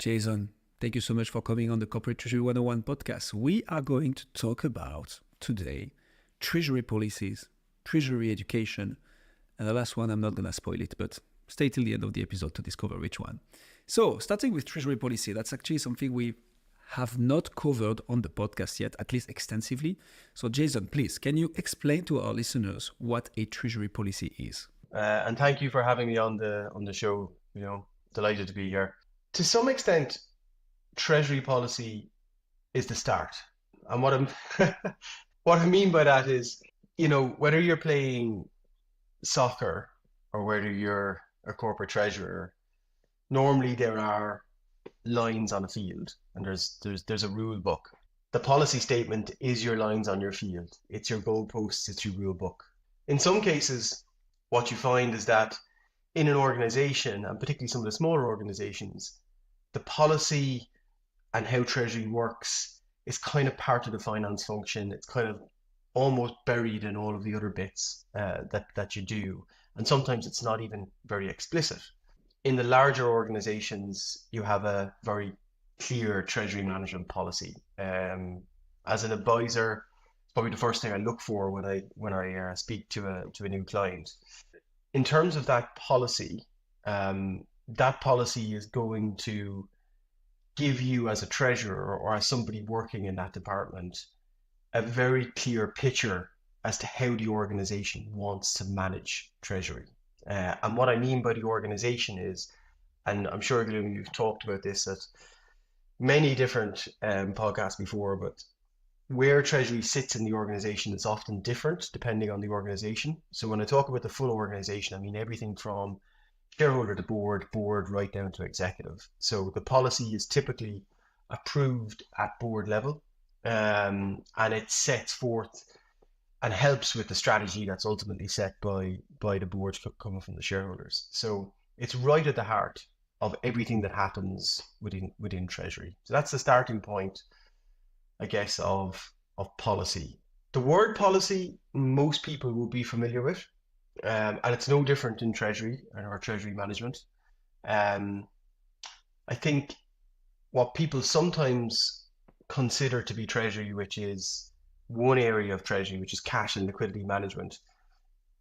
Jason, thank you so much for coming on the Corporate Treasury 101 podcast. We are going to talk about today treasury policies, treasury education, and the last one, I'm not going to spoil it, but stay till the end of the episode to discover which one. So, starting with treasury policy, that's actually something we have not covered on the podcast yet, at least extensively. So, Jason, please, can you explain to our listeners what a treasury policy is? And thank you for having me on the show. Delighted to be here. To some extent, treasury policy is the start. And what I mean by that is, whether you're playing soccer or whether you're a corporate treasurer, normally there are lines on a field and there's a rule book. The policy statement is your lines on your field. It's your goalposts, it's your rule book. In some cases, what you find is that in an organization, and particularly some of the smaller organizations, the policy and how treasury works is kind of part of the finance function. It's kind of almost buried in all of the other bits that you do. And sometimes it's not even very explicit. In the larger organizations, you have a very clear treasury management policy. As an advisor, it's probably the first thing I look for when I speak to a new client. In terms of that policy is going to give you as a treasurer or as somebody working in that department a very clear picture as to how the organization wants to manage treasury. And what I mean by the organization is, and I'm sure you've talked about this at many different podcasts before, but where treasury sits in the organization is often different depending on the organization. So when I talk about the full organization, I mean everything from shareholder to board right down to executive. So the policy is typically approved at board level, and it sets forth and helps with the strategy that's ultimately set by the board coming from the shareholders. So it's right at the heart of everything that happens within treasury. So that's the starting point, I guess, of policy. The word policy, most people will be familiar with, and it's no different in treasury or treasury management. I think what people sometimes consider to be treasury, which is one area of treasury, which is cash and liquidity management,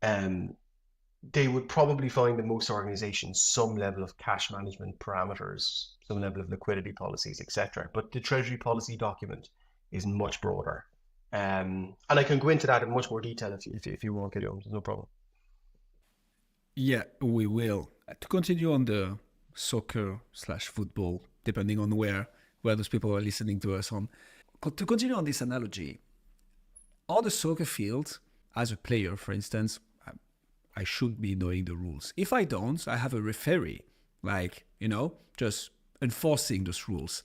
they would probably find in most organizations some level of cash management parameters, some level of liquidity policies, etc. But the treasury policy document is much broader. And I can go into that in much more detail if you want, Gideon. There's no problem. Yeah, we will. To continue on the soccer/football, depending on where those people are listening to us on. To continue on this analogy, on the soccer field, as a player, for instance, I should be knowing the rules. If I don't, I have a referee, just enforcing those rules.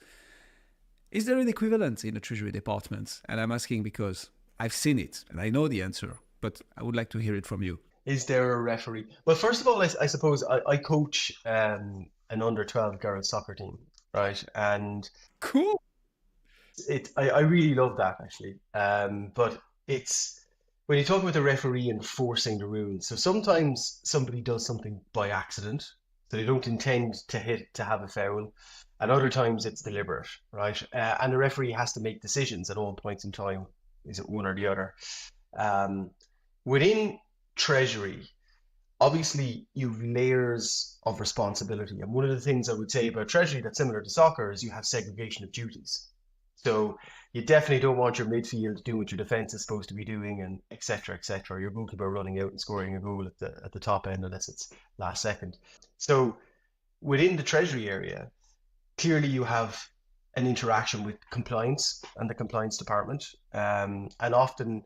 Is there an equivalent in the Treasury Department? And I'm asking because I've seen it and I know the answer, but I would like to hear it from you. Is there a referee? Well, first of all, I suppose I coach an under-12 girls soccer team, right? And cool. I really love that, actually. But it's when you talk about the referee enforcing the rules. So sometimes somebody does something by accident, so they don't intend to have a foul. And other times it's deliberate, right? And the referee has to make decisions at all points in time. Is it one or the other? Within Treasury, obviously you've layers of responsibility. And one of the things I would say about Treasury that's similar to soccer is you have segregation of duties. So you definitely don't want your midfield doing what your defense is supposed to be doing, and et cetera, your goalkeeper running out and scoring a goal at the top end unless it's last second. So within the Treasury area, clearly you have an interaction with compliance and the compliance department, and often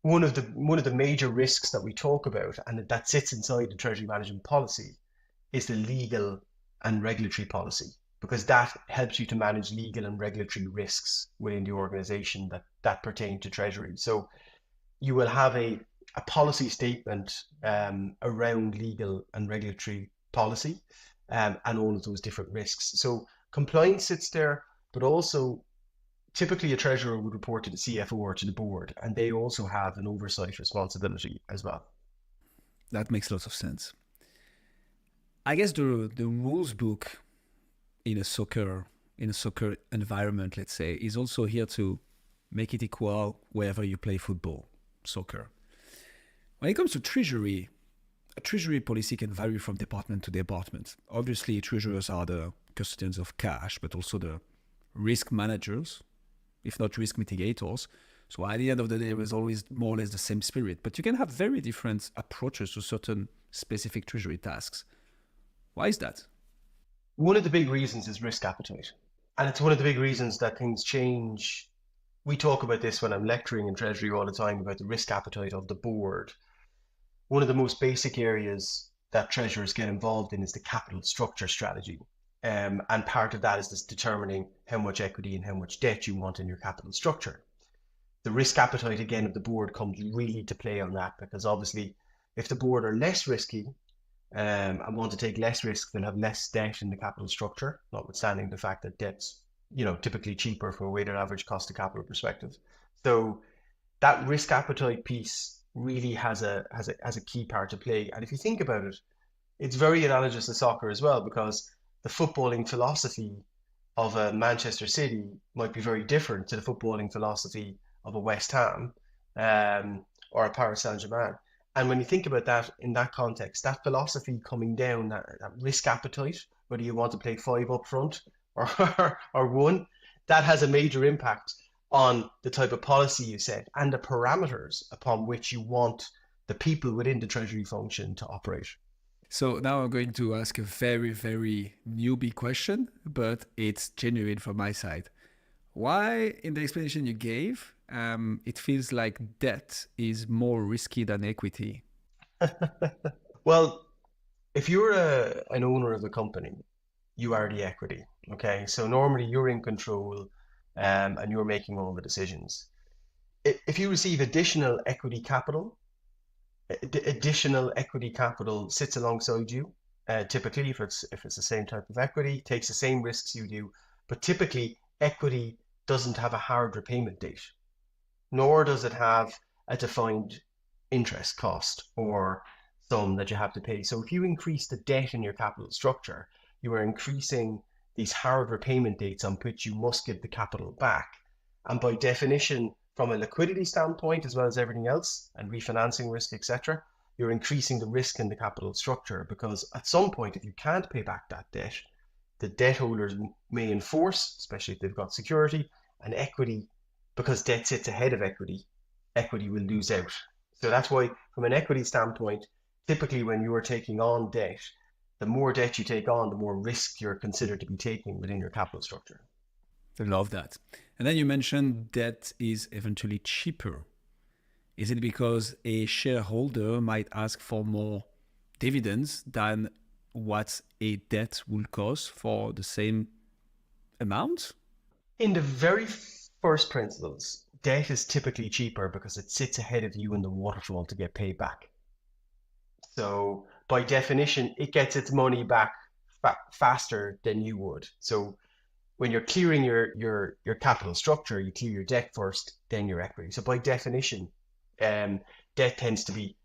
one of the major risks that we talk about, and that sits inside the Treasury management policy, is the legal and regulatory policy, because that helps you to manage legal and regulatory risks within the organization that pertain to Treasury. So you will have a policy statement around legal and regulatory policy, and all of those different risks. So compliance sits there, but also typically a treasurer would report to the CFO or to the board, and they also have an oversight responsibility as well. That makes lots of sense. I guess the rules book in a soccer environment, let's say, is also here to make it equal wherever you play football, soccer. When it comes to treasury, a treasury policy can vary from department to department. Obviously, treasurers are the custodians of cash, but also the risk managers, if not risk mitigators. So at the end of the day, there's always more or less the same spirit, but you can have very different approaches to certain specific treasury tasks. Why is that? One of the big reasons is risk appetite. And it's one of the big reasons that things change. We talk about this when I'm lecturing in Treasury all the time about the risk appetite of the board. One of the most basic areas that treasurers get involved in is the capital structure strategy. And part of that is this determining how much equity and how much debt you want in your capital structure. The risk appetite, again, of the board comes really to play on that, because obviously if the board are less risky and want to take less risk, they'll have less debt in the capital structure, notwithstanding the fact that debt's typically cheaper from a weighted average cost of capital perspective. So that risk appetite piece really has a key part to play. And if you think about it, it's very analogous to soccer as well, because the footballing philosophy of a Manchester City might be very different to the footballing philosophy of a West Ham or a Paris Saint-Germain. And when you think about that in that context, that philosophy coming down, that risk appetite, whether you want to play 5 up front or 1, that has a major impact on the type of policy you set and the parameters upon which you want the people within the Treasury function to operate. So now I'm going to ask a very, very newbie question, but it's genuine from my side. Why, in the explanation you gave, it feels like debt is more risky than equity? Well, if you're an owner of a company, you are the equity. Okay, so normally you're in control and you're making all the decisions. If you receive additional equity capital sits alongside you. Typically, if it's the same type of equity, takes the same risks you do, but typically equity doesn't have a hard repayment date, nor does it have a defined interest cost or sum that you have to pay. So if you increase the debt in your capital structure, you are increasing these hard repayment dates on which you must give the capital back. And by definition, from a liquidity standpoint, as well as everything else, and refinancing risk, etc., you're increasing the risk in the capital structure, because at some point, if you can't pay back that debt, the debt holders may enforce, especially if they've got security, and equity, because debt sits ahead of equity, equity will lose out. So that's why, from an equity standpoint, typically when you are taking on debt, the more debt you take on, the more risk you're considered to be taking within your capital structure. I love that. And then you mentioned debt is eventually cheaper. Is it because a shareholder might ask for more dividends than what a debt will cost for the same amount? In the very first principles, debt is typically cheaper because it sits ahead of you in the waterfall to get paid back. So by definition, it gets its money back faster than you would. So when you're clearing your capital structure, you clear your debt first, then your equity. So by definition, debt tends to be,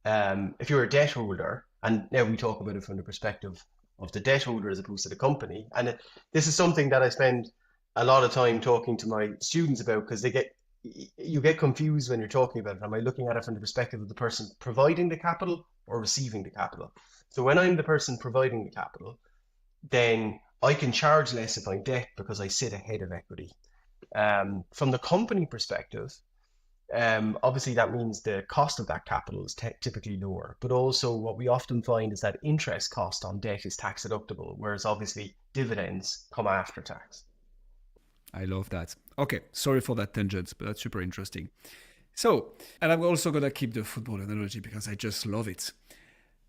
if you're a debt holder, and now we talk about it from the perspective of the debt holder as opposed to the company. And this is something that I spend a lot of time talking to my students about, because you get confused when you're talking about it. Am I looking at it from the perspective of the person providing the capital or receiving the capital? So when I'm the person providing the capital, then I can charge less if I'm debt because I sit ahead of equity. From the company perspective, obviously that means the cost of that capital is typically lower, but also what we often find is that interest cost on debt is tax deductible, whereas obviously dividends come after tax. I love that. Okay, sorry for that tangent, but that's super interesting. So, and I'm also going to keep the football analogy because I just love it.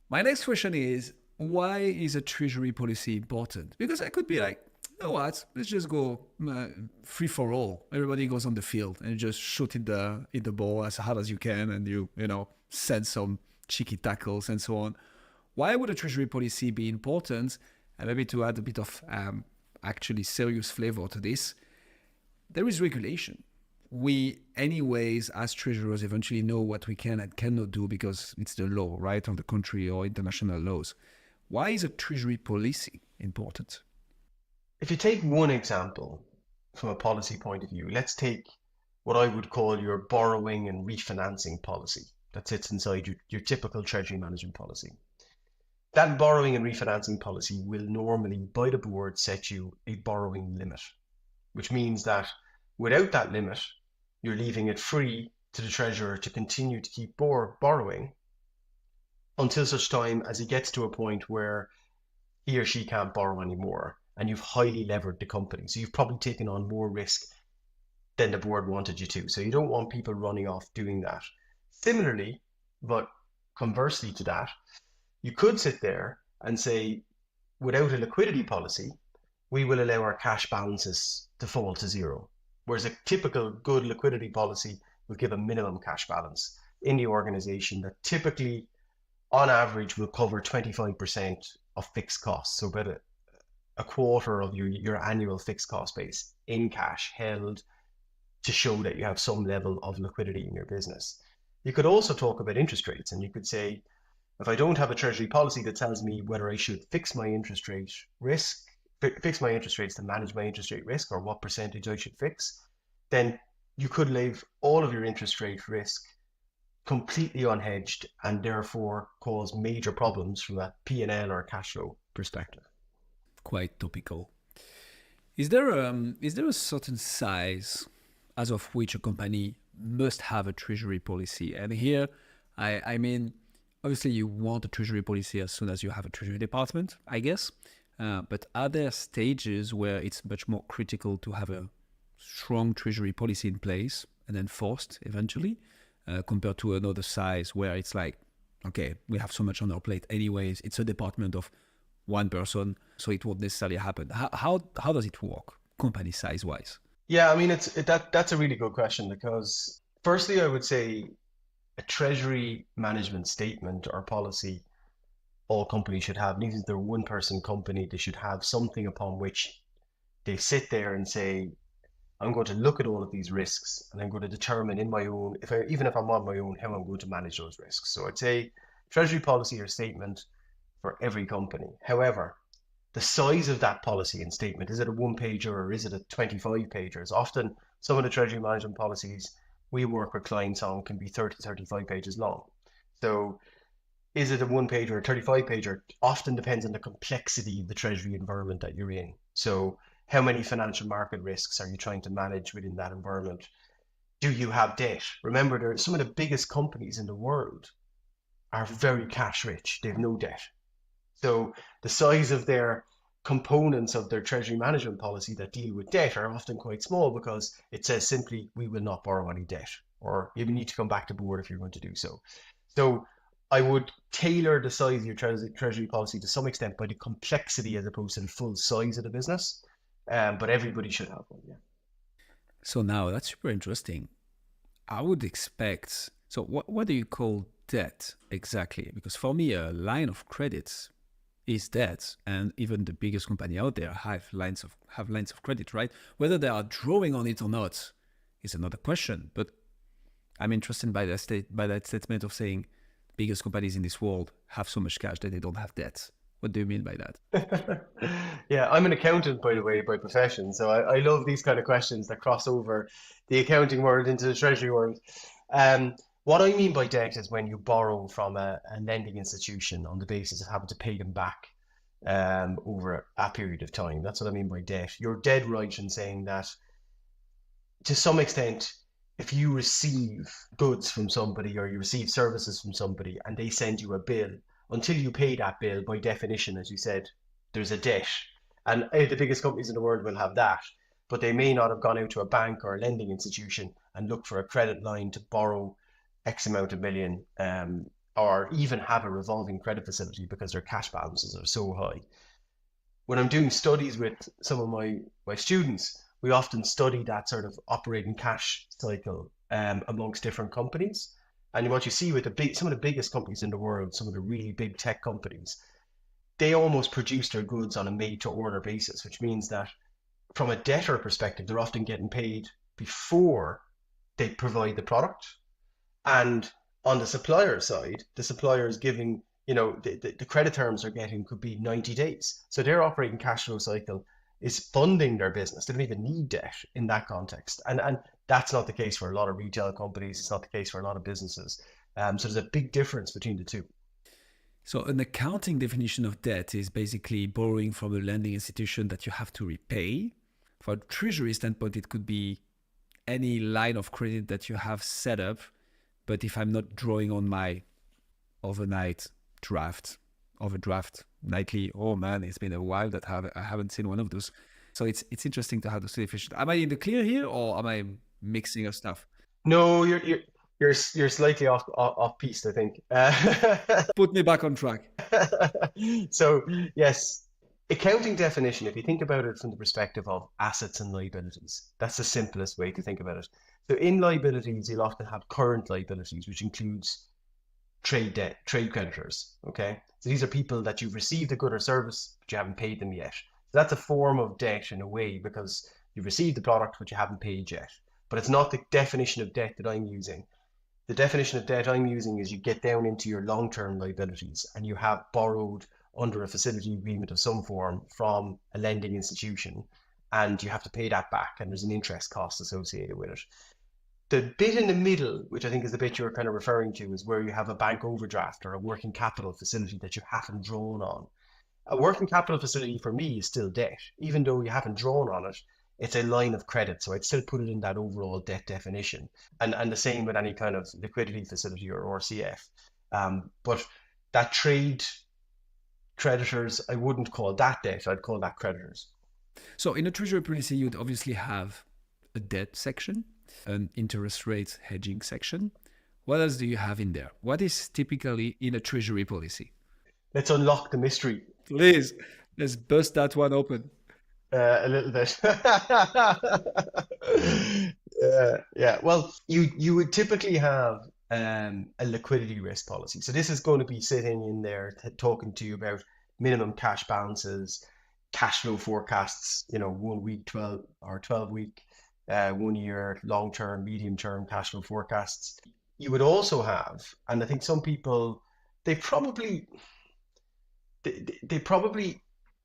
My next question is, why is a treasury policy important? Because I could be like, you know what, let's just go free for all. Everybody goes on the field and you just shoot in the ball as hard as you can, and you send some cheeky tackles and so on. Why would a treasury policy be important? And maybe to add a bit of actually serious flavor to this, there is regulation. We, anyways, as treasurers, eventually know what we can and cannot do because it's the law, right, of the country or international laws. Why is a treasury policy important? If you take one example from a policy point of view, let's take what I would call your borrowing and refinancing policy that sits inside your typical treasury management policy. That borrowing and refinancing policy will normally, by the board, set you a borrowing limit, which means that without that limit, you're leaving it free to the treasurer to continue to keep borrowing until such time as he gets to a point where he or she can't borrow anymore and you've highly levered the company. So you've probably taken on more risk than the board wanted you to. So you don't want people running off doing that. Similarly, but conversely to that, you could sit there and say, without a liquidity policy, we will allow our cash balances to fall to zero. Whereas a typical good liquidity policy will give a minimum cash balance in the organization that typically, on average, will cover 25% of fixed costs. So about a quarter of your annual fixed cost base in cash held to show that you have some level of liquidity in your business. You could also talk about interest rates, and you could say, if I don't have a treasury policy that tells me whether I should fix my interest rate risk, fix my interest rates to manage my interest rate risk, or what percentage I should fix, then you could leave all of your interest rate risk completely unhedged and therefore cause major problems from a P&L or a cash flow perspective. Quite topical. Is there a certain size as of which a company must have a treasury policy? And here, I mean, obviously you want a treasury policy as soon as you have a treasury department, I guess. But are there stages where it's much more critical to have a strong treasury policy in place and enforced eventually, compared to another size where it's like, okay, we have so much on our plate anyways, it's a department of one person, so it won't necessarily happen. How does it work, company size wise? Yeah, I mean, that's a really good question because firstly, I would say a treasury management statement or policy all companies should have. And even if they're one person company, they should have something upon which they sit there and say, I'm going to look at all of these risks and I'm going to determine in my own, even if I'm on my own, how I'm going to manage those risks. So I'd say treasury policy or statement for every company. However, the size of that policy and statement, is it a one pager or is it a 25 pagers? Often some of the treasury management policies we work with clients on can be 30, 35 pages long. So is it a one pager or a 35 pager? Often depends on the complexity of the treasury environment that you're in. So how many financial market risks are you trying to manage within that environment? Do you have debt? Remember, there some of the biggest companies in the world are very cash rich. They have no debt. So the size of their components of their treasury management policy that deal with debt are often quite small because it says simply, we will not borrow any debt, or you need to come back to board if you're going to do so. So I would tailor the size of your treasury policy to some extent by the complexity as opposed to the full size of the business. But everybody should have one, yeah. So now that's super interesting. I would expect, so what do you call debt exactly? Because for me, a line of credit is debt, and even the biggest company out there have lines of credit, right? Whether they are drawing on it or not is another question. But I'm interested by that statement of saying biggest companies in this world have so much cash that they don't have debt. What do you mean by that? Yeah, I'm an accountant, by the way, by profession. So I love these kind of questions that cross over the accounting world into the treasury world. What I mean by debt is when you borrow from a lending institution on the basis of having to pay them back over a period of time. That's what I mean by debt. You're dead right in saying that to some extent, if you receive goods from somebody or you receive services from somebody and they send you a bill, until you pay that bill, by definition, as you said, there's a debt. And the biggest companies in the world will have that, but they may not have gone out to a bank or a lending institution and looked for a credit line to borrow X amount of million, or even have a revolving credit facility because their cash balances are so high. When I'm doing studies with some of my students, we often study that sort of operating cash cycle amongst different companies. And what you see with some of the biggest companies in the world, some of the really big tech companies, they almost produce their goods on a made to order basis, which means that from a debtor perspective, they're often getting paid before they provide the product. And on the supplier side, the supplier is giving, the credit terms they're getting could be 90 days. So their operating cash flow cycle is funding their business. They don't even need debt in that context. And that's not the case for a lot of retail companies. It's not the case for a lot of businesses. So there's a big difference between the two. So an accounting definition of debt is basically borrowing from a lending institution that you have to repay. For a treasury standpoint, it could be any line of credit that you have set up. But if I'm not drawing on my overnight overdraft nightly, oh man, it's been a while that I haven't seen one of those. So it's interesting to have those definitions. Am I in the clear here, or am I mixing up stuff? No, you're slightly off piste, I think. Put me back on track. So yes, accounting definition, if you think about it from the perspective of assets and liabilities, that's the simplest way to think about it. So in liabilities, you'll often have current liabilities, which includes trade debt, trade creditors. Okay. So these are people that you've received a good or service, but you haven't paid them yet. So that's a form of debt in a way because you've received the product, but you haven't paid yet. But it's not the definition of debt that I'm using. The definition of debt I'm using is you get down into your long-term liabilities and you have borrowed under a facility agreement of some form from a lending institution and you have to pay that back and there's an interest cost associated with it. The bit in the middle, which I think is the bit you're kind of referring to, is where you have a bank overdraft or a working capital facility that you haven't drawn on. A working capital facility for me is still debt, even though you haven't drawn on it. It's a line of credit, so I'd still put it in that overall debt definition. And the same with any kind of liquidity facility or RCF. But that trade creditors, I wouldn't call that debt. I'd call that creditors. So in a treasury policy, you'd obviously have a debt section, an interest rate hedging section. What else do you have in there? What is typically in a treasury policy? Let's unlock the mystery. Please, let's bust that one open. A little bit. Yeah. Well, you would typically have a liquidity risk policy. So this is going to be sitting in there talking to you about minimum cash balances, cash flow forecasts, 1 week, 12 or 12 week, 1 year, long term, medium term cash flow forecasts. You would also have, and I think some people, they probably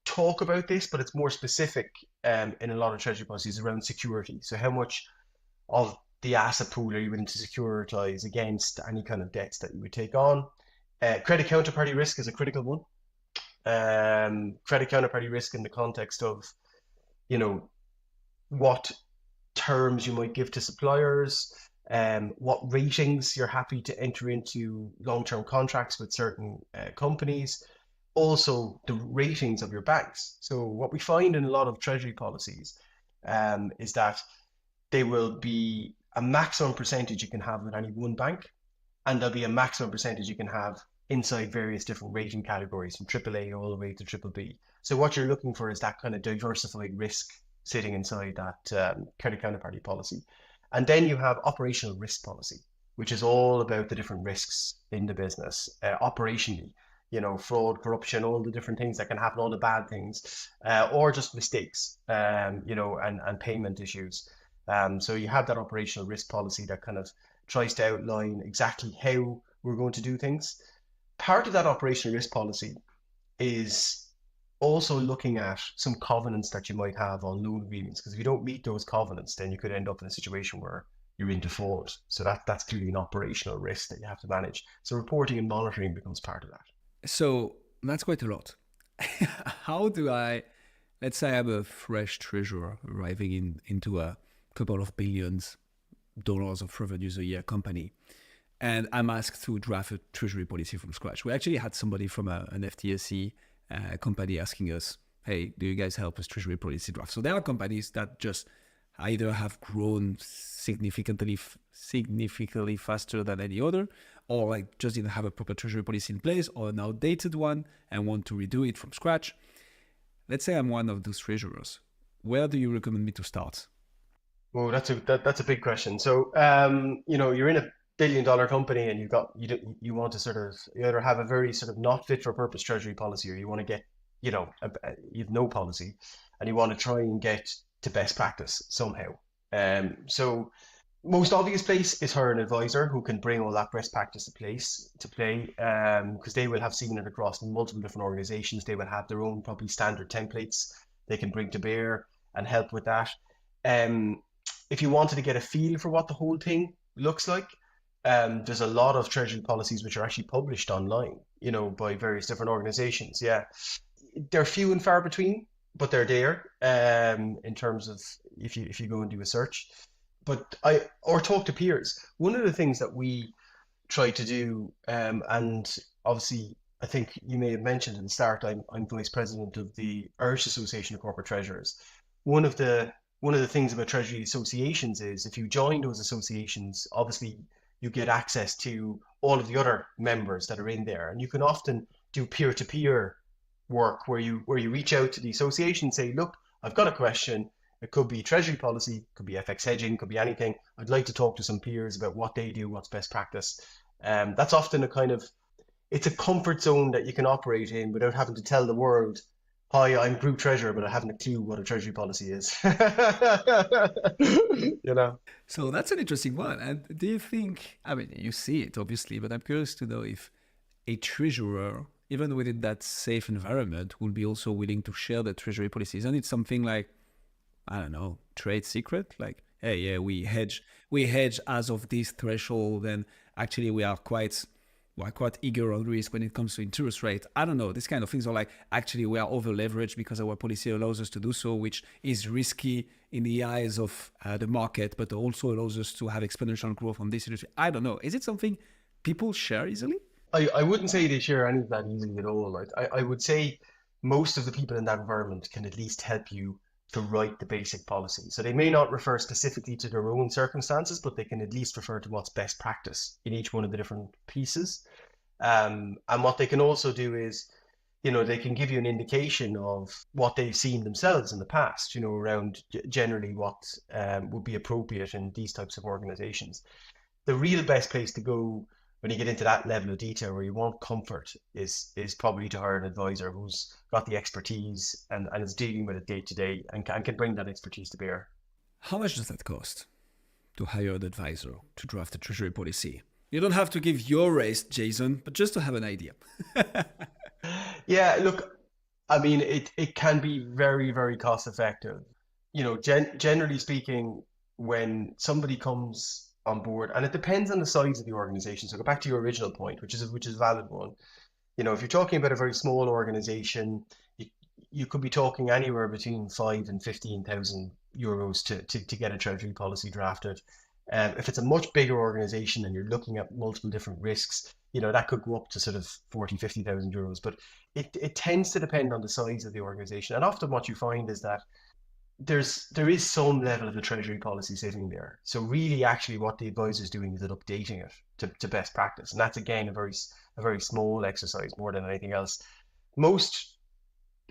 talk about this, but it's more specific in a lot of treasury policies around security. So how much of the asset pool are you willing to securitize against any kind of debts that you would take on? Credit counterparty risk is a critical one. Credit counterparty risk in the context of, what terms you might give to suppliers, what ratings you're happy to enter into long-term contracts with certain companies, also the ratings of your banks. So what we find in a lot of treasury policies is that there will be a maximum percentage you can have with any one bank, and there'll be a maximum percentage you can have inside various different rating categories from AAA all the way to BBB. So what you're looking for is that kind of diversified risk sitting inside that credit counterparty policy. And then you have operational risk policy, which is all about the different risks in the business operationally. Fraud, corruption, all the different things that can happen, all the bad things, or just mistakes, and payment issues. So you have that operational risk policy that kind of tries to outline exactly how we're going to do things. Part of that operational risk policy is also looking at some covenants that you might have on loan agreements, because if you don't meet those covenants, then you could end up in a situation where you're in default. So that's clearly an operational risk that you have to manage. So reporting and monitoring becomes part of that. So that's quite a lot. How do let's say I'm a fresh treasurer arriving into a couple of $billions of revenues a year company, and I'm asked to draft a treasury policy from scratch. We actually had somebody from an FTSE company asking us, hey, do you guys help us treasury policy draft? So there are companies that just either have grown significantly faster than any other, or like just didn't have a proper treasury policy in place, or an outdated one and want to redo it from scratch. Let's say I'm one of those treasurers. Where do you recommend me to start? Oh, that's a big question. So you're in a $1 billion company and you want to sort of, you either have a very sort of not fit for purpose treasury policy, or you want to get, you've no policy and you want to try and get to best practice somehow. So most obvious place is hire an advisor who can bring all that best practice to play, because they will have seen it across multiple different organizations. They will have their own probably standard templates they can bring to bear and help with that. Um, if you wanted to get a feel for what the whole thing looks like, there's a lot of Treasury policies which are actually published online, by various different organizations. Yeah, they're few and far between, but they're there. In terms of if you go and do a search, but or talk to peers. One of the things that we try to do, and obviously I think you may have mentioned at the start, I'm vice president of the Irish Association of Corporate Treasurers. One of the one of the things about Treasury associations is if you join those associations, obviously you get access to all of the other members that are in there, and you can often do peer-to-peer work where you reach out to the association and say, look, I've got a question. It could be Treasury policy, could be FX hedging, could be anything. I'd like to talk to some peers about what they do, what's best practice. That's often it's a comfort zone that you can operate in without having to tell the world, hi, I'm group treasurer, but I haven't a clue what a treasury policy is. you know. So that's an interesting one. And do you think, I mean, you see it obviously, but I'm curious to know if a treasurer, even within that safe environment, will be also willing to share the treasury policy. Isn't it something like, I don't know, trade secret? Like, hey, yeah, we hedge as of this threshold, and actually we're quite eager on risk when it comes to interest rate. I don't know, these kind of things are like, actually we are over leveraged because our policy allows us to do so, which is risky in the eyes of the market, but also allows us to have exponential growth on this industry. I don't know. Is it something people share easily? I wouldn't say they share any of that easily at all. I would say most of the people in that environment can at least help you to write the basic policy. So they may not refer specifically to their own circumstances, but they can at least refer to what's best practice in each one of the different pieces. And what they can also do is, they can give you an indication of what they've seen themselves in the past, around generally what would be appropriate in these types of organizations. The real best place to go when you get into that level of detail where you want comfort is probably to hire an advisor who's got the expertise and is dealing with it day to day and can bring that expertise to bear. How much does that cost to hire an advisor to draft a treasury policy? You don't have to give your race, Jason, but just to have an idea. Yeah, look, I mean, it can be very, very cost effective. Generally speaking, when somebody comes on board, and it depends on the size of the organization. So go back to your original point, which is a valid one. If you're talking about a very small organization, you could be talking anywhere between 5 and 15,000 euros to get a treasury policy drafted. If it's a much bigger organization and you're looking at multiple different risks, that could go up to sort of 40, 50,000 euros. But it tends to depend on the size of the organization. And often what you find is that there is some level of the treasury policy sitting there. So really, actually, what the advisor is doing is updating it to best practice, and that's again a very small exercise more than anything else. Most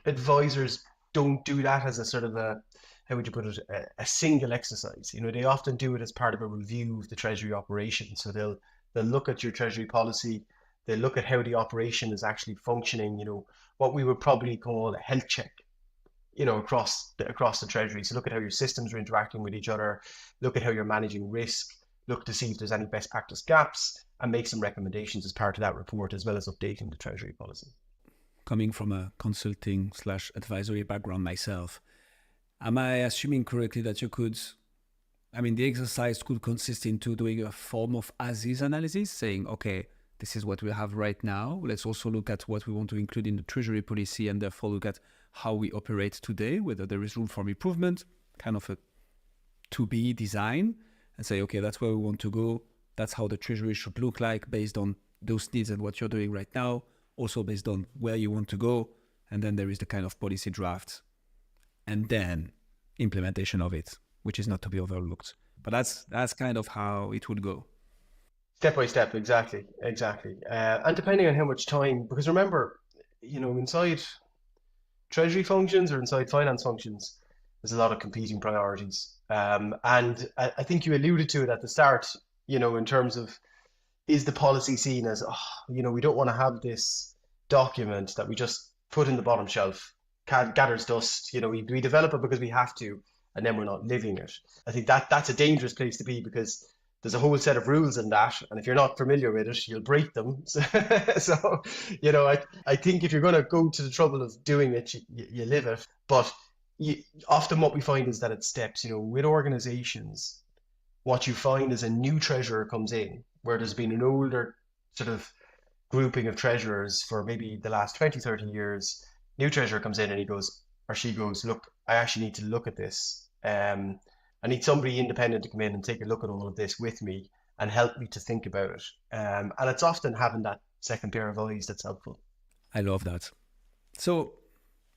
advisors don't do that as a sort of a, how would you put it, a single exercise. They often do it as part of a review of the treasury operation. So they'll look at your treasury policy, they look at how the operation is actually functioning. What we would probably call a health check. Across the treasury. So look at how your systems are interacting with each other, look at how you're managing risk, look to see if there's any best practice gaps, and make some recommendations as part of that report, as well as updating the treasury policy. Coming from a consulting / advisory background myself, am I assuming correctly that the exercise could consist into doing a form of as-is analysis, saying, okay, this is what we have right now. Let's also look at what we want to include in the treasury policy, and therefore look at how we operate today, whether there is room for improvement, kind of a to-be design, and say, okay, that's where we want to go. That's how the treasury should look like based on those needs and what you're doing right now, also based on where you want to go. And then there is the kind of policy draft and then implementation of it, which is not to be overlooked. But that's kind of how it would go. Step by step, exactly. And depending on how much time, because remember, inside treasury functions or inside finance functions, there's a lot of competing priorities. And I think you alluded to it at the start, in terms of, is the policy seen as, we don't want to have this document that we just put in the bottom shelf, gathers dust, we develop it because we have to, and then we're not living it. I think that's a dangerous place to be, because there's a whole set of rules in that, and if you're not familiar with it, you'll break them. So I think if you're going to go to the trouble of doing it, you live it. But you, often what we find is that it steps, with organizations, what you find is a new treasurer comes in where there's been an older sort of grouping of treasurers for maybe the last 20, 30 years. New treasurer comes in and he goes, or she goes, look, I actually need to look at this. I need somebody independent to come in and take a look at all of this with me and help me to think about it. And it's often having that second pair of eyes that's helpful. I love that. So,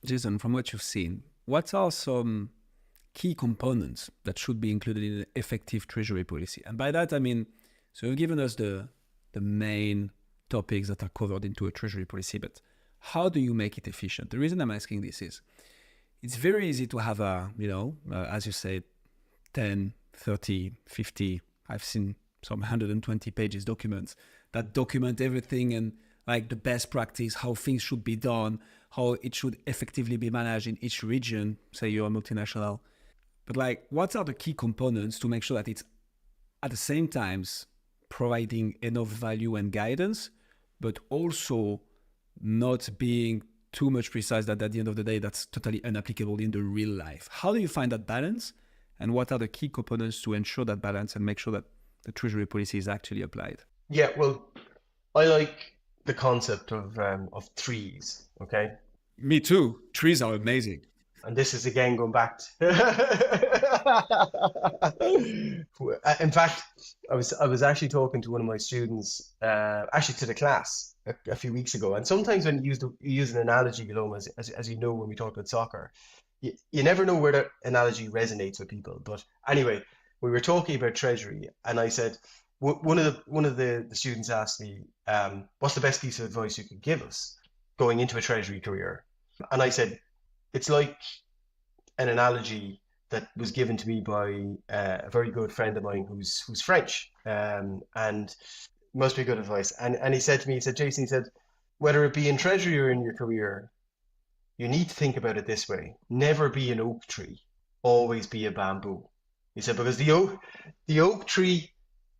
Jason, from what you've seen, what are some key components that should be included in an effective treasury policy? And by that, I mean, so you've given us the main topics that are covered into a treasury policy, but how do you make it efficient? The reason I'm asking this is it's very easy to have as you said, 10, 30, 50, I've seen some 120 pages documents that document everything and like the best practice, how things should be done, how it should effectively be managed in each region, say you're a multinational. But like, what are the key components to make sure that it's at the same time providing enough value and guidance, but also not being too much precise that at the end of the day, that's totally unapplicable in the real life? How do you find that balance? And what are the key components to ensure that balance and make sure that the treasury policy is actually applied? Yeah, well, I like the concept of threes, okay? Me too. Trees are amazing. And this is again going back to in fact, I was actually talking to one of my students, actually to the class a few weeks ago. And sometimes when you use an analogy, as you know, when we talk about soccer, you never know where the analogy resonates with people. But anyway, we were talking about treasury, and I said one of the students asked me, "What's the best piece of advice you could give us going into a treasury career?" And I said, it's like an analogy that was given to me by a very good friend of mine who's French, and must be good advice. And he said to me, he said, Jason, he said, whether it be in treasury or in your career, you need to think about it this way: never be an oak tree, always be a bamboo. He said, because the oak tree,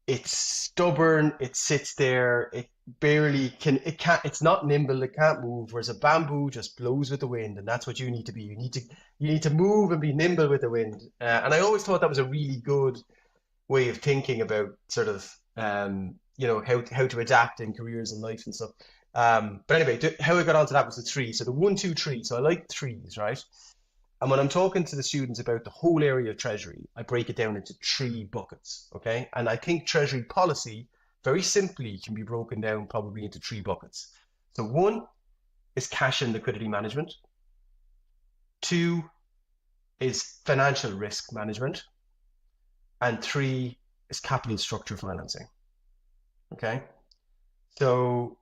it's stubborn, it sits there, it's not nimble, it can't move, whereas a bamboo just blows with the wind. And that's what you need to be. You need to move and be nimble with the wind. And I always thought that was a really good way of thinking about sort of how to adapt in careers and life and stuff. But anyway, how I got onto that was the three. So the 1, 2, 3. So I like threes, right? And when I'm talking to the students about the whole area of treasury, I break it down into 3 buckets, okay? And I think treasury policy, very simply, can be broken down probably into 3 buckets. So 1 is cash and liquidity management. 2 is financial risk management. And 3 is capital structure financing, okay? So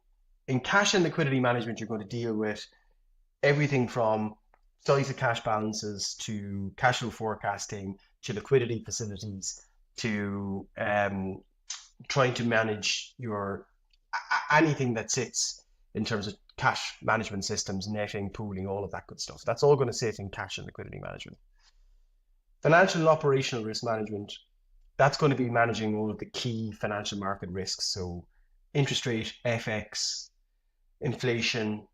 in cash and liquidity management, you're going to deal with everything from size of cash balances to cash flow forecasting to liquidity facilities to trying to manage your anything that sits in terms of cash management systems, netting, pooling, all of that good stuff. That's all going to sit in cash and liquidity management. Financial and operational risk management, that's going to be managing all of the key financial market risks. So interest rate, FX, inflation,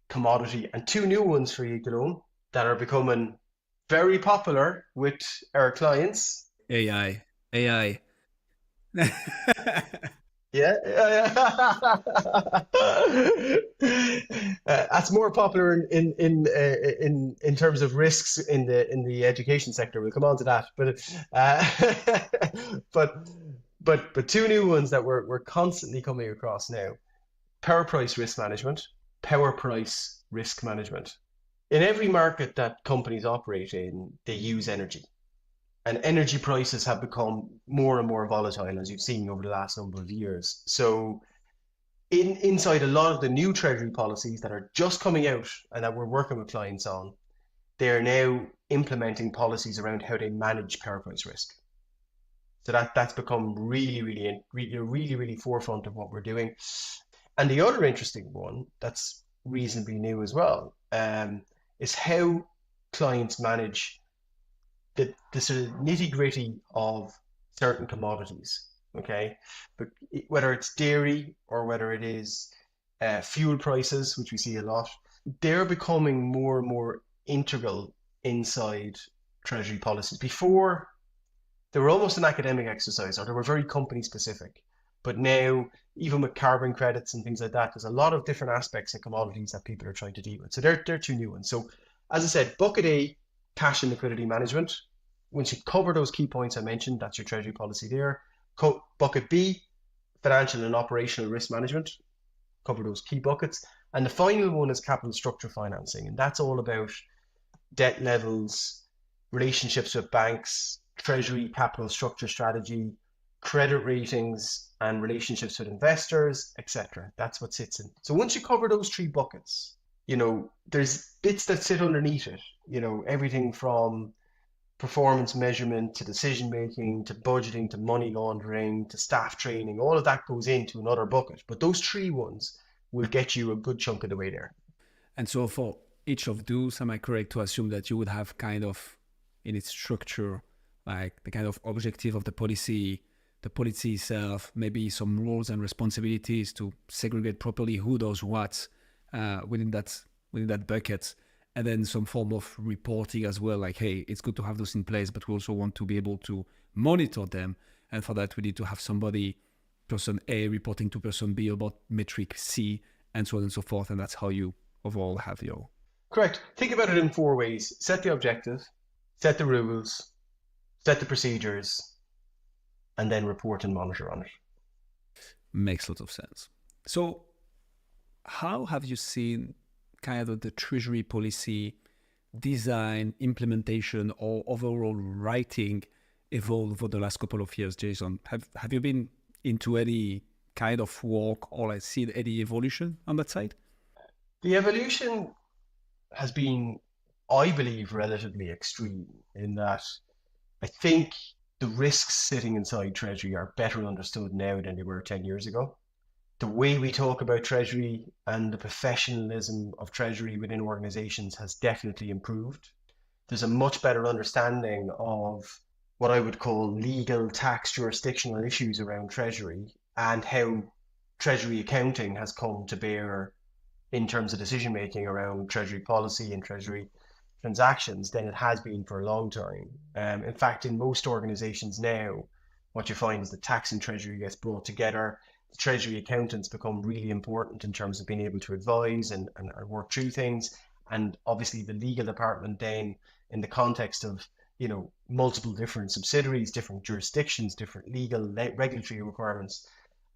commodity, and 2 new ones for you, Gilone, that are becoming very popular with our clients. AI. Yeah. That's more popular in terms of risks in the education sector. We'll come on to that, but 2 new ones that we're constantly coming across now: power price risk management, power price risk management. In every market that companies operate in, they use energy. And energy prices have become more and more volatile, as you've seen over the last number of years. So inside a lot of the new treasury policies that are just coming out and that we're working with clients on, they're now implementing policies around how they manage power price risk. So that's become really forefront of what we're doing. And the other interesting one that's reasonably new as well is how clients manage the sort of nitty gritty of certain commodities, okay? But whether it's dairy or whether it is fuel prices, which we see a lot, they're becoming more and more integral inside Treasury policies. Before, they were almost an academic exercise, or they were very company specific. But now, even with carbon credits and things like that, there's a lot of different aspects of commodities that people are trying to deal with. So they're two new ones. So as I said, bucket A, cash and liquidity management. Once you cover those key points I mentioned, that's your treasury policy there. Bucket B, financial and operational risk management. Cover those key buckets. And the final one is capital structure financing. And that's all about debt levels, relationships with banks, treasury capital structure strategy, credit ratings, and relationships with investors, etc. That's what sits in. So once you cover those three buckets, there's bits that sit underneath it, everything from performance measurement to decision making to budgeting to money laundering to staff training. All of that goes into another bucket. But those three ones will get you a good chunk of the way there. And so for each of those, am I correct to assume that you would have kind of in its structure, like the kind of objective of the policy itself, maybe some roles and responsibilities to segregate properly who does what within that bucket, and then some form of reporting as well, like, hey, it's good to have those in place, but we also want to be able to monitor them. And for that, we need to have somebody, person A reporting to person B about metric C, and so on and so forth. And that's how you overall have your... Correct. Think about it in four ways. Set the objective, set the rules, set the procedures, and then report and monitor on it. Makes lots of sense. So how have you seen kind of the treasury policy design, implementation, or overall writing evolve over the last couple of years, Jason? Have you been into any kind of work or like seen any evolution on that side? The evolution has been, I believe, relatively extreme in that I think the risks sitting inside Treasury are better understood now than they were 10 years ago. The way we talk about Treasury and the professionalism of Treasury within organizations has definitely improved. There's a much better understanding of what I would call legal, tax, jurisdictional issues around Treasury and how Treasury accounting has come to bear in terms of decision making around Treasury policy and Treasury transactions than it has been for a long time. In fact, in most organizations now, what you find is the tax and Treasury gets brought together. The Treasury accountants become really important in terms of being able to advise and work through things. And obviously the legal department then, in the context of multiple different subsidiaries, different jurisdictions, different legal regulatory requirements.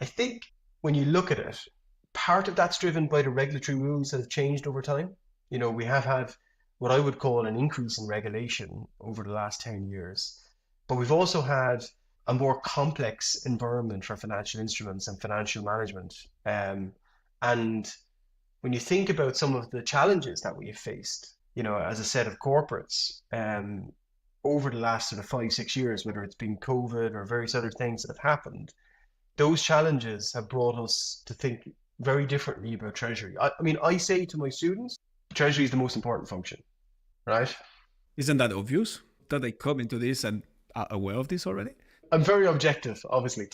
I think when you look at it, part of that's driven by the regulatory rules that have changed over time. We have had what I would call an increase in regulation over the last 10 years, but we've also had a more complex environment for financial instruments and financial management. And when you think about some of the challenges that we have faced, as a set of corporates, over the last sort of 5-6 years, whether it's been COVID or various other things that have happened, those challenges have brought us to think very differently about Treasury. I say to my students, Treasury is the most important function, right? Isn't that obvious that they come into this and are aware of this already? I'm very objective, obviously.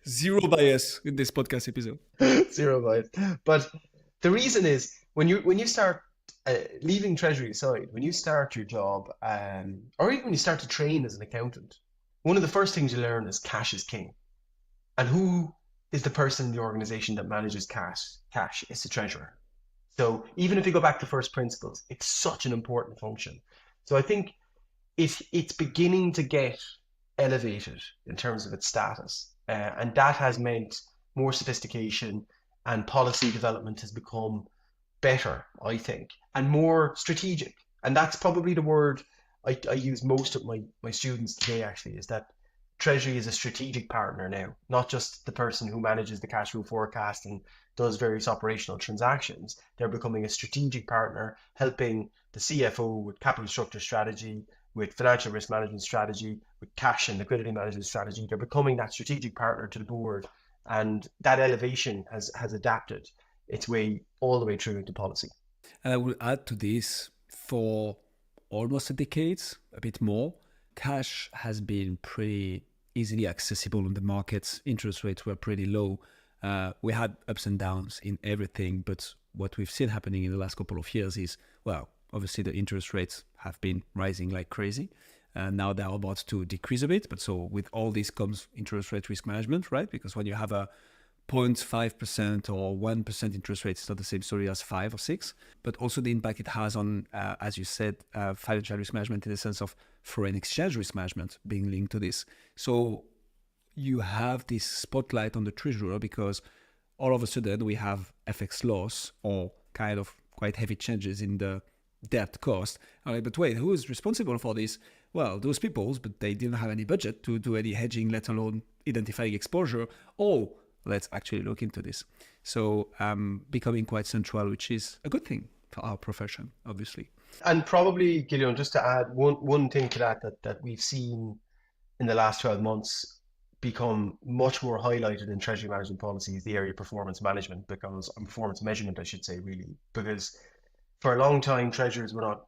Zero bias in this podcast episode. Zero bias. But the reason is when you start leaving Treasury aside, when you start your job, or even when you start to train as an accountant, one of the first things you learn is cash is king. And who is the person in the organization that manages cash? Cash is the treasurer. So even if you go back to first principles, it's such an important function. So I think it's beginning to get elevated in terms of its status. And that has meant more sophistication and policy development has become better, I think, and more strategic. And that's probably the word I use most of my students today, actually, is that Treasury is a strategic partner now, not just the person who manages the cash flow forecast and does various operational transactions. They're becoming a strategic partner, helping the CFO with capital structure strategy, with financial risk management strategy, with cash and liquidity management strategy. They're becoming that strategic partner to the board, and that elevation has adapted its way all the way through into policy. And I will add to this, for almost a decade, a bit more, cash has been pretty easily accessible on the markets. Interest rates were pretty low. We had ups and downs in everything, but what we've seen happening in the last couple of years is, well, obviously the interest rates have been rising like crazy. Now they're about to decrease a bit. But so with all this comes interest rate risk management, right? Because when you have a 0.5% or 1% interest rate, it's not the same story as 5 or 6, but also the impact it has on, as you said, financial risk management in the sense of foreign exchange risk management being linked to this. So you have this spotlight on the treasurer because all of a sudden we have FX loss or kind of quite heavy changes in the debt cost. But wait, who is responsible for this? Well, those people, but they didn't have any budget to do any hedging, let alone identifying exposure. Oh, let's actually look into this. So becoming quite central, which is a good thing for our profession, obviously. And probably, Gideon, just to add one thing to that we've seen in the last 12 months become much more highlighted in treasury management policies, the area of performance management, because performance measurement, I should say, really, because for a long time, treasurers were not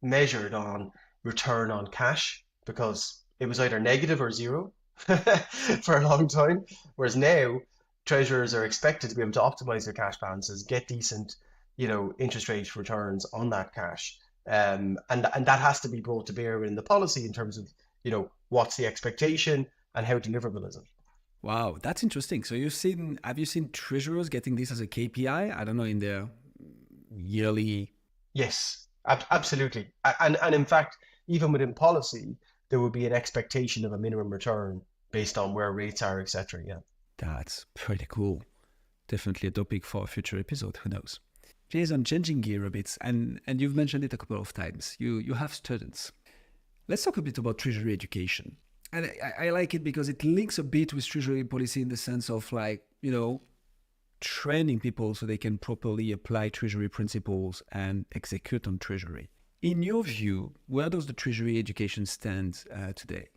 measured on return on cash because it was either negative or zero for a long time. Whereas now, treasurers are expected to be able to optimize their cash balances, get decent, interest rate returns on that cash. And that has to be brought to bear in the policy in terms of, what's the expectation and how deliverable is it. Wow, that's interesting. So have you seen treasurers getting this as a KPI? I don't know, in their yearly. Yes, absolutely. And in fact, even within policy, there would be an expectation of a minimum return based on where rates are, etc. Yeah. That's pretty cool. Definitely a topic for a future episode. Who knows? Jason, changing gear a bit, and you've mentioned it a couple of times. You have students. Let's talk a bit about treasury education. And I like it because it links a bit with treasury policy in the sense of training people so they can properly apply treasury principles and execute on treasury. In your view, where does the treasury education stand today?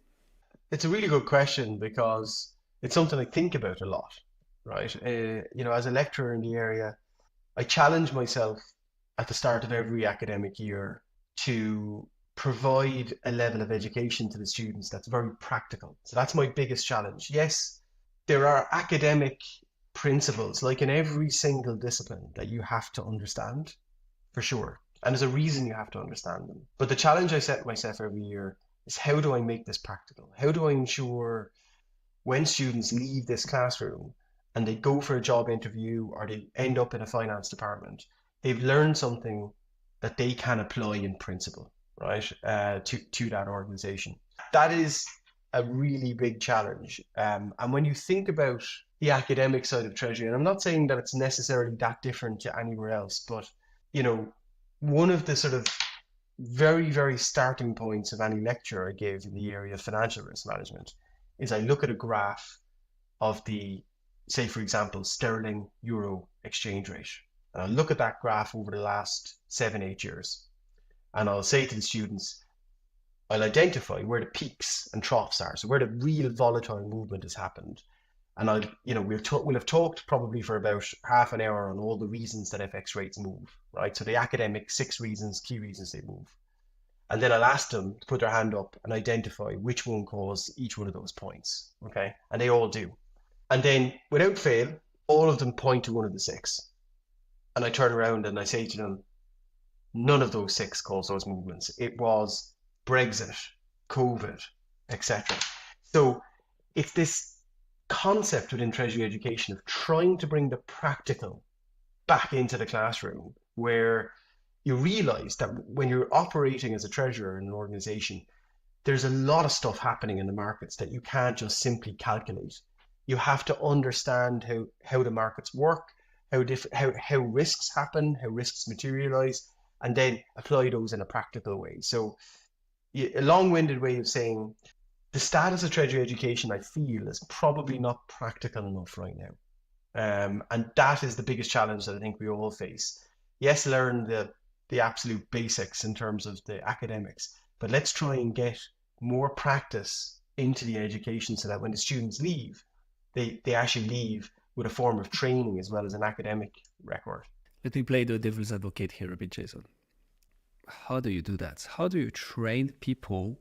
It's a really good question because it's something I think about a lot, right? As a lecturer in the area, I challenge myself at the start of every academic year to provide a level of education to the students that's very practical. So that's my biggest challenge. Yes, there are academic principles, like in every single discipline, that you have to understand, for sure. And there's a reason you have to understand them. But the challenge I set myself every year is, how do I make this practical? How do I ensure when students leave this classroom and they go for a job interview or they end up in a finance department, they've learned something that they can apply in principle, right, to that organization. That is a really big challenge. And when you think about the academic side of treasury, and I'm not saying that it's necessarily that different to anywhere else, but one of the sort of very, very starting points of any lecture I give in the area of financial risk management is I look at a graph of the, say, for example, sterling euro exchange rate. And I'll look at that graph over the last 7-8 years. And I'll say to the students, I'll identify where the peaks and troughs are, so where the real volatile movement has happened. And we'll have talked probably for about half an hour on all the reasons that FX rates move, right? So the academic 6 reasons, key reasons they move. And then I'll ask them to put their hand up and identify which one caused each one of those points, okay? And they all do. And then, without fail, all of them point to one of the 6. And I turn around and I say to them, none of those 6 caused those movements. It was Brexit, COVID, etc. So it's this concept within treasury education of trying to bring the practical back into the classroom, where you realize that when you're operating as a treasurer in an organization, there's a lot of stuff happening in the markets that you can't just simply calculate. You have to understand how the markets work, how risks happen, how risks materialize, and then apply those in a practical way. So a long-winded way of saying, the status of treasury education, I feel, is probably not practical enough right now. And that is the biggest challenge that I think we all face. Yes, learn the absolute basics in terms of the academics, but let's try and get more practice into the education so that when the students leave, they actually leave with a form of training as well as an academic record. Let me play the devil's advocate here a bit, Jason. How do you do that? How do you train people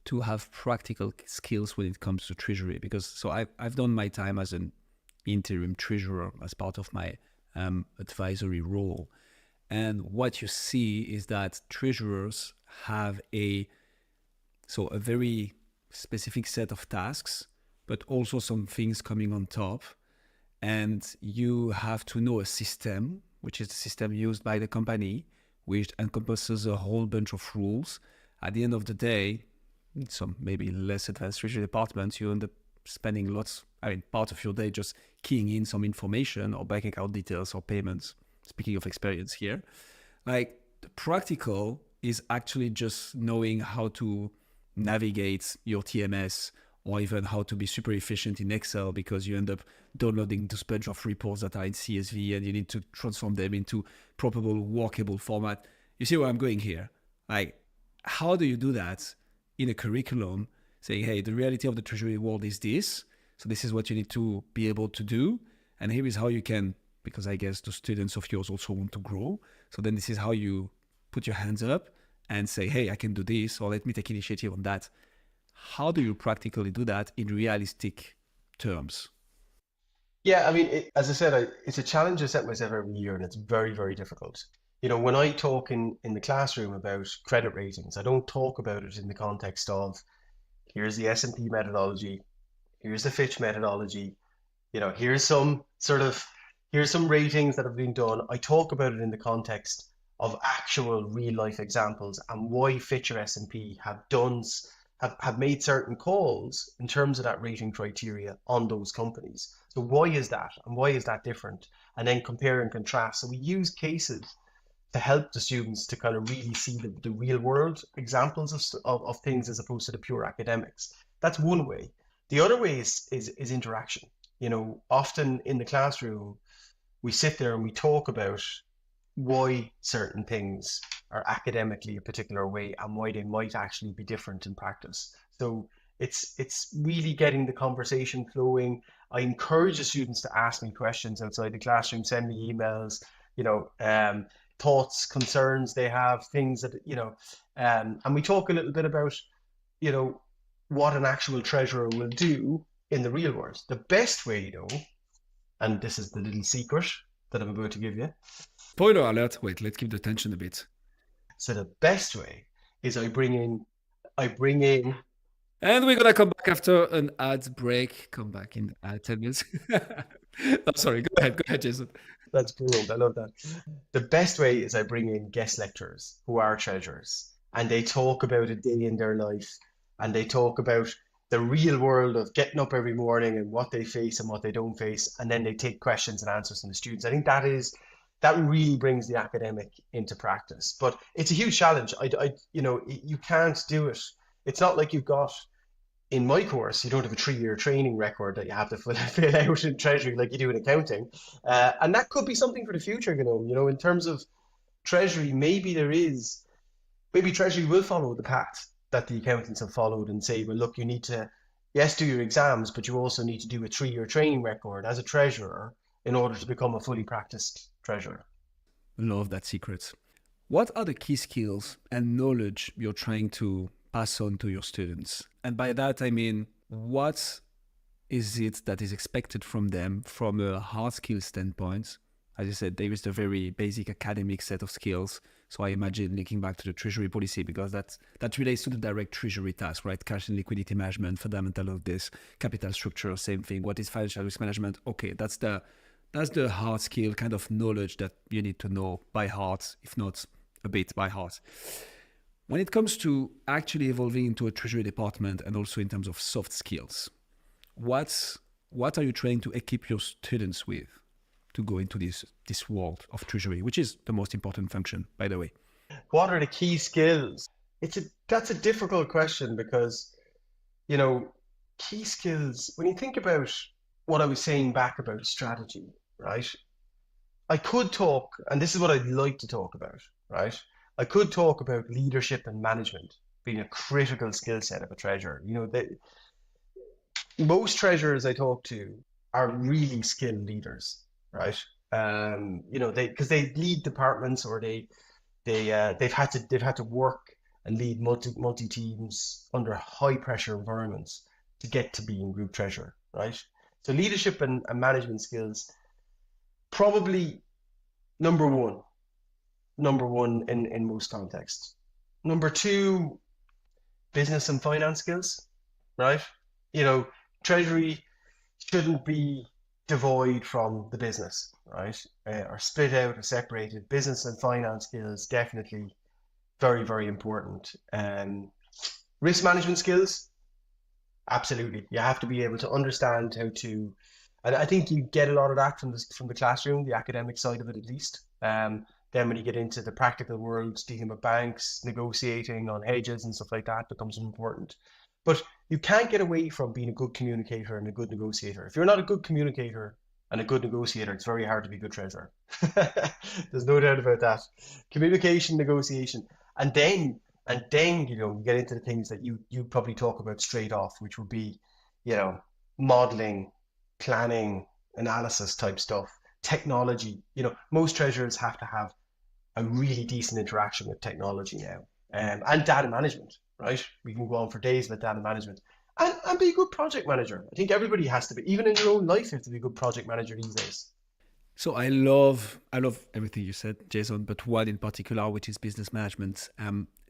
to have practical skills when it comes to treasury? Because so I've done my time as an interim treasurer as part of my advisory role. And what you see is that treasurers have a very specific set of tasks, but also some things coming on top. And you have to know a system, which is the system used by the company, which encompasses a whole bunch of rules. At the end of the day, some maybe less advanced treasury departments, you end up spending part of your day just keying in some information or bank account details or payments. Speaking of experience here, like the practical is actually just knowing how to navigate your TMS or even how to be super efficient in Excel, because you end up downloading this bunch of reports that are in CSV and you need to transform them into proper workable format. You see where I'm going here? Like, how do you do that in a curriculum saying, hey, the reality of the treasury world is this. So this is what you need to be able to do. And here is how you can, because I guess the students of yours also want to grow. So then this is how you put your hands up and say, hey, I can do this, or let me take initiative on that. How do you practically do that in realistic terms? Yeah, I mean, as I said, it's a challenge I set myself every year, and it's very, very difficult. When I talk in the classroom about credit ratings, I don't talk about it in the context of here's the S&P methodology, here's the Fitch methodology, here's here's some ratings that have been done. I talk about it in the context of actual real life examples and why Fitch or S&P have made certain calls in terms of that rating criteria on those companies. So why is that? And why is that different? And then compare and contrast. So we use cases to help the students to kind of really see the real world examples of things as opposed to the pure academics. That's one way. The other way is interaction. Often in the classroom, we sit there and we talk about why certain things are academically a particular way and why they might actually be different in practice. So it's really getting the conversation flowing. I encourage the students to ask me questions outside the classroom, send me emails, thoughts, concerns they have, things that, and we talk a little bit about, what an actual treasurer will do in the real world. The best way, though, and this is the little secret that I'm about to give you. Spoiler alert. Wait, let's keep the tension a bit. So the best way is I bring in. And we're going to come back after an ad break. Come back in 10 minutes. I'm sorry. Go ahead, Jason. That's brilliant. I love that. The best way is I bring in guest lecturers who are treasurers, and they talk about a day in their life, and they talk about the real world of getting up every morning and what they face and what they don't face, and then they take questions and answers from the students. I think that really brings the academic into practice. But it's a huge challenge. You can't do it. It's not like you've got, in my course, you don't have a 3-year training record that you have to fill out in Treasury like you do in accounting. And that could be something for the future, in terms of Treasury, maybe Treasury will follow the path that the accountants have followed and say, well, look, you need to, yes, do your exams, but you also need to do a 3-year training record as a treasurer in order to become a fully practiced treasurer. Love that secret. What are the key skills and knowledge you're trying to pass on to your students? And by that, I mean, what is it that is expected from them from a hard skill standpoint? As you said, there is the very basic academic set of skills. So I imagine linking back to the treasury policy, because that relates to the direct treasury task, right? Cash and liquidity management, fundamental of this, capital structure, same thing. What is financial risk management? Okay, that's the hard skill kind of knowledge that you need to know by heart, if not a bit by heart. When it comes to actually evolving into a treasury department and also in terms of soft skills, what are you trying to equip your students with to go into this world of treasury, which is the most important function, by the way? What are the key skills? That's a difficult question because, key skills, when you think about what I was saying back about strategy, right? I could talk, and this is what I'd like to talk about, right? I could talk about leadership and management being a critical skill set of a treasurer. Most treasurers I talk to are really skilled leaders, right? Because they lead departments, or they've had to work and lead multi teams under high pressure environments to get to being group treasurer, right? So leadership and management skills, probably number one. number one in most contexts. Number two, business and finance skills, right? You know, treasury shouldn't be devoid from the business, right? Or split out or separated. Business and finance skills definitely very, very important. Risk management skills, absolutely. You have to be able to understand how to, and I think you get a lot of that from the classroom, the academic side of it at least. Then when you get into the practical world, dealing with banks, negotiating on hedges and stuff like that becomes important. But you can't get away from being a good communicator and a good negotiator. If you're not a good communicator and a good negotiator, it's very hard to be a good treasurer. There's no doubt about that. Communication, negotiation, and then you get into the things that you probably talk about straight off, which would be, you know, modeling, planning, analysis type stuff, technology. Most treasurers have to have a really decent interaction with technology now, and data management, right? We can go on for days with data management. And be a good project manager. I think everybody has to be, even in your own life, you have to be a good project manager these days. So I love everything you said, Jason, but one in particular, which is business management.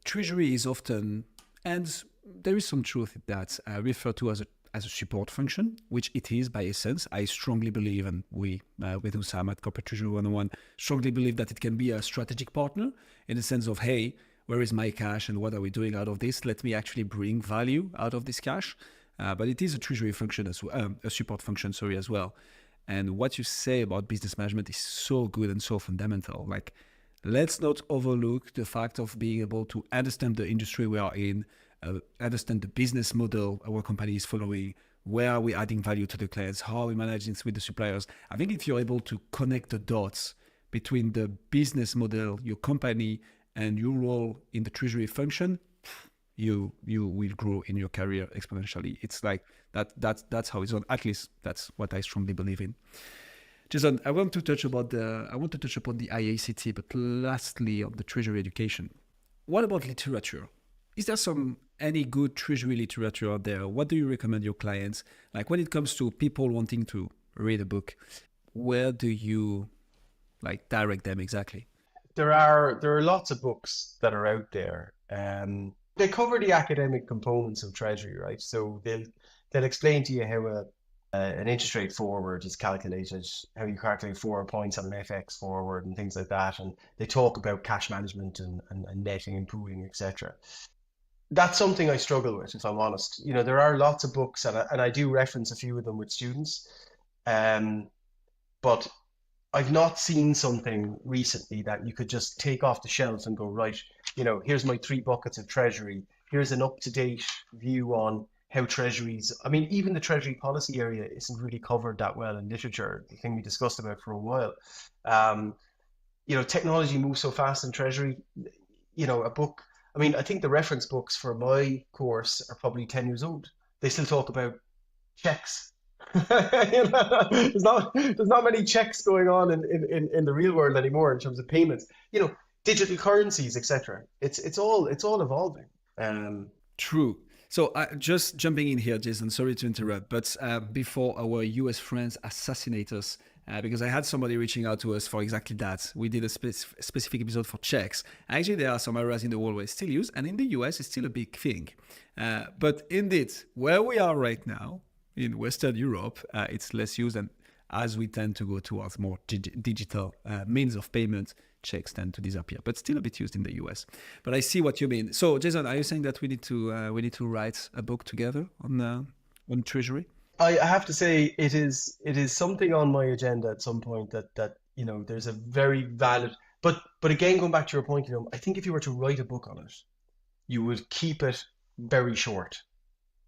Treasury is often, and there is some truth in that, referred to as a support function, which it is by essence. I strongly believe, and we with Usam at Corporate Treasury 101 strongly believe that it can be a strategic partner in the sense of, hey, where is my cash and what are we doing out of this? Let me actually bring value out of this cash. But it is a treasury function as well, a support function, sorry, as well. And what you say about business management is so good and so fundamental. Like, let's not overlook the fact of being able to understand the industry we are in, understand the business model our company is following, where are we adding value to the clients, how are we managing this with the suppliers. I think if you're able to connect the dots between the business model, your company, and your role in the treasury function, you will grow in your career exponentially. It's like that's how it's done. At least that's what I strongly believe in. Jason, I want to touch upon the IACT, but lastly on the treasury education. What about literature? Is there any good treasury literature out there? What do you recommend your clients? Like when it comes to people wanting to read a book, where do you like direct them exactly? There are lots of books that are out there. They cover the academic components of treasury, right? So they'll explain to you how an interest rate forward is calculated, how you calculate 4 points on an FX forward and things like that. And they talk about cash management and netting and pooling, etc. That's something I struggle with, if I'm honest. There are lots of books, and I do reference a few of them with students. Um, but I've not seen something recently that you could just take off the shelf and go, right, here's my 3 buckets of treasury. Here's an up-to-date view on how treasuries, I mean, even the treasury policy area isn't really covered that well in literature, the thing we discussed about for a while. Um, Technology moves so fast in treasury, a book, I mean, I think the reference books for my course are probably 10 years old. They still talk about checks. There's not many checks going on in the real world anymore in terms of payments. Digital currencies, etc. It's all evolving. Um, True. So just jumping in here, Jason, sorry to interrupt, but before our US friends assassinate us, because I had somebody reaching out to us for exactly that. We did a specific episode for checks. Actually, there are some areas in the world where it's still used, and in the US, it's still a big thing. But indeed, where we are right now, in Western Europe, it's less used, and as we tend to go towards more digital means of payment, checks tend to disappear, but still a bit used in the US. But I see what you mean. So, Jason, are you saying that we need to write a book together on treasury? I have to say it is something on my agenda at some point that there's a very valid, but again, going back to your point, I think if you were to write a book on it, you would keep it very short.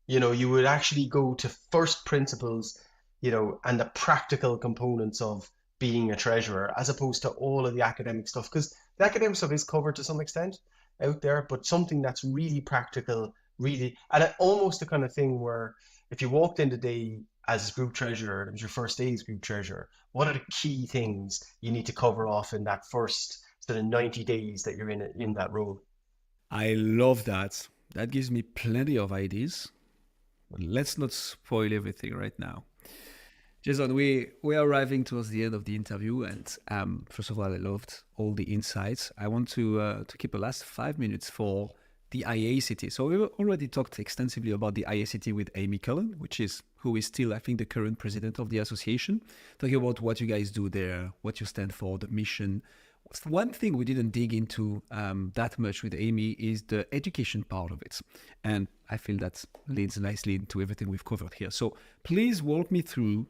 You would actually go to first principles, and the practical components of being a treasurer, as opposed to all of the academic stuff, because the academic stuff is covered to some extent out there, but something that's really practical, really, and almost the kind of thing where if you walked in today as group treasurer, it was your first day as group treasurer, what are the key things you need to cover off in that first sort of 90 days that you're in that role? I love that. That gives me plenty of ideas. But let's not spoil everything right now. Jason, we are arriving towards the end of the interview, and first of all, I loved all the insights. I want to keep the last 5 minutes for the IACT. So we already talked extensively about the IACT with Amy Cullen, who is still, I think, the current president of the association, talking about what you guys do there, what you stand for, the mission. One thing we didn't dig into that much with Amy is the education part of it. And I feel that leads nicely into everything we've covered here. So please walk me through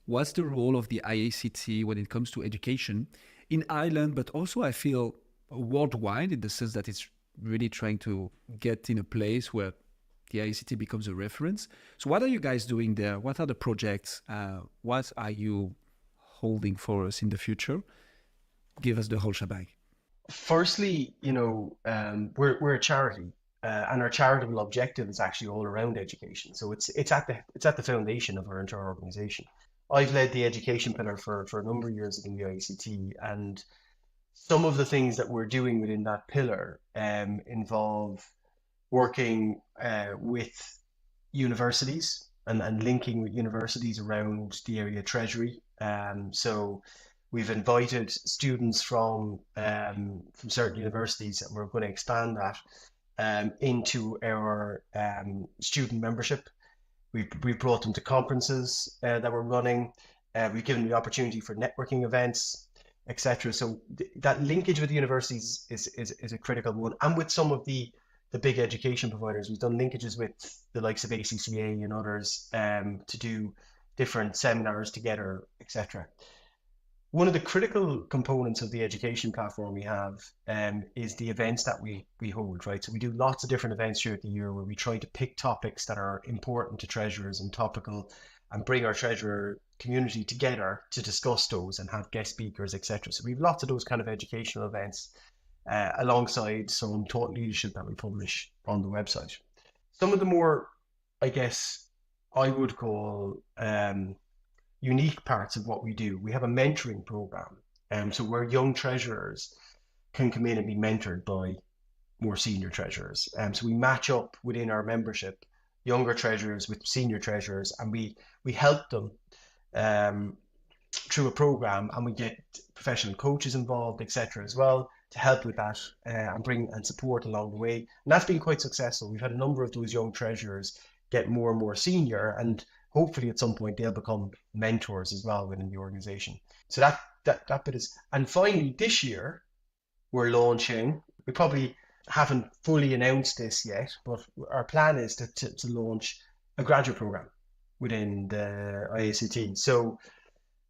what's the role of the IACT when it comes to education in Ireland, but also I feel worldwide, in the sense that it's really trying to get in a place where the IACT becomes a reference. So what are you guys doing there? What are the projects? What are you holding for us in the future? Give us the whole shebang. Firstly, we're a charity, and our charitable objective is actually all around education. So it's at the foundation of our entire organization. I've led the education pillar for a number of years in the IACT, and some of the things that we're doing within that pillar involve working with universities and linking with universities around the area Treasury. So we've invited students from certain universities, and we're going to expand that into our student membership. We brought them to conferences that we're running. We've given them the opportunity for networking events, etc. So that linkage with the universities is a critical one, and with some of the big education providers. We've done linkages with the likes of ACCA and others to do different seminars together, etc. One of the critical components of the education platform we have is the events that we hold, right? So we do lots of different events throughout the year where we try to pick topics that are important to treasurers and topical, and bring our treasurer community together to discuss those and have guest speakers, etc. So we have lots of those kind of educational events alongside some thought leadership that we publish on the website. Some of the more, I guess, I would call unique parts of what we do. We have a mentoring program, so where young treasurers can come in and be mentored by more senior treasurers. So we match up within our membership younger treasurers with senior treasurers, and we help them through a program, and we get professional coaches involved, etc. as well, to help with that and bring and support along the way. And that's been quite successful. We've had a number of those young treasurers get more and more senior, and hopefully at some point they'll become mentors as well within the organization. So that bit is. And finally, this year we're launching, we probably haven't fully announced this yet, but our plan is to launch a graduate program within the IACT. So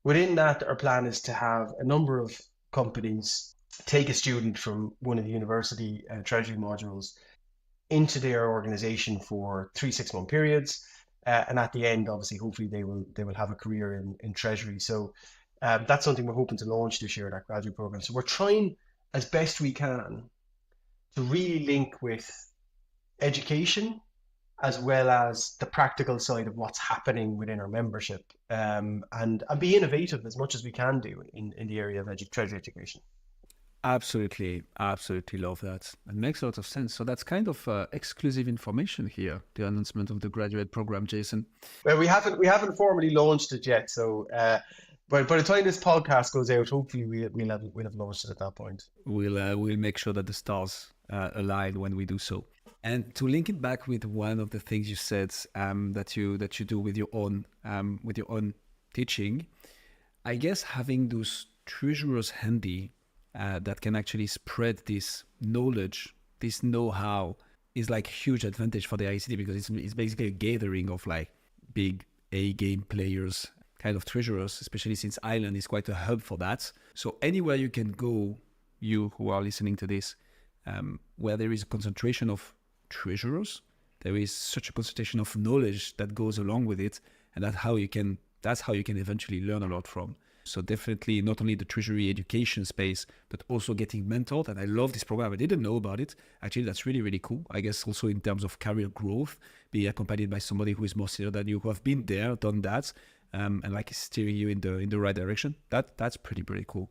within that, our plan is to have a number of companies take a student from one of the university treasury modules into their organization for 3 6-month periods. And at the end, obviously, hopefully they will have a career in treasury. So that's something we're hoping to launch this year, that graduate program. So we're trying as best we can to really link with education as well as the practical side of what's happening within our membership, and be innovative as much as we can do in the area of treasury education. Absolutely love that. It makes a lot of sense. So that's kind of exclusive information here, the announcement of the graduate program, Jason. Well, we haven't formally launched it yet. So, but by the time this podcast goes out, hopefully we'll have launched it at that point. We'll make sure that the stars align when we do so. And to link it back with one of the things you said that you do with your own teaching, I guess having those treasurers handy that can actually spread this knowledge, this know-how, is like a huge advantage for the IACT, because it's basically a gathering of like big A-game players, kind of treasurers, especially since Ireland is quite a hub for that. So anywhere you can go, you who are listening to this, where there is a concentration of treasurers, there is such a concentration of knowledge that goes along with it, and that's how you can eventually learn a lot from. So definitely not only the treasury education space, but also getting mentored. And I love this program. I didn't know about it. Actually, that's really, really cool. I guess also in terms of career growth, be accompanied by somebody who is more senior than you, who have been there, done that, and like steering you in the right direction. That's pretty cool.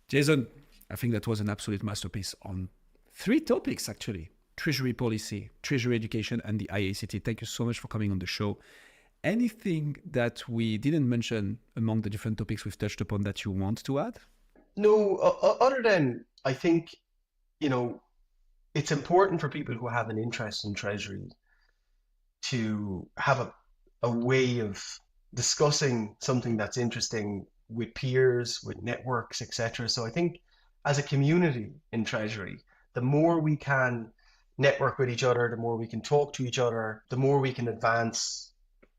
Jason, I think that was an absolute masterpiece on 3 topics, actually: treasury policy, treasury education, and the IACT. Thank you so much for coming on the show. Anything that we didn't mention among the different topics we've touched upon that you want to add? No, other than I think, you know, it's important for people who have an interest in Treasury to have a way of discussing something that's interesting with peers, with networks, etc. So I think as a community in Treasury, the more we can network with each other, the more we can talk to each other, the more we can advance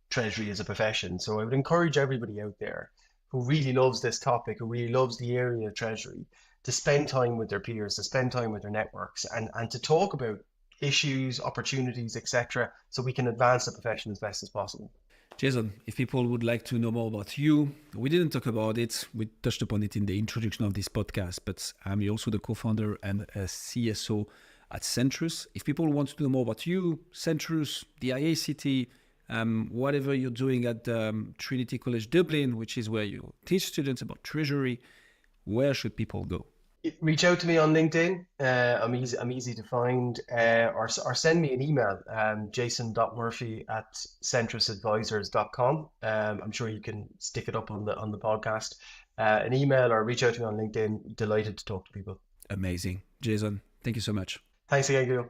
Treasury as a profession. So I would encourage everybody out there who really loves this topic, who really loves the area of Treasury, to spend time with their peers, to spend time with their networks, and to talk about issues, opportunities, etc., so we can advance the profession as best as possible. Jason, if people would like to know more about you, we didn't talk about it. We touched upon it in the introduction of this podcast, but I'm also the co-founder and a CSO at Centrus. If people want to know more about you, Centrus, the IACT, whatever you're doing at Trinity College Dublin, which is where you teach students about Treasury, where should people go? Reach out to me on LinkedIn. I'm easy to find, or send me an email, jason.murphy@centrusadvisors.com. I'm sure you can stick it up on the podcast. An email or reach out to me on LinkedIn. Delighted to talk to people. Amazing. Jason, thank you so much. Thanks again, Gil.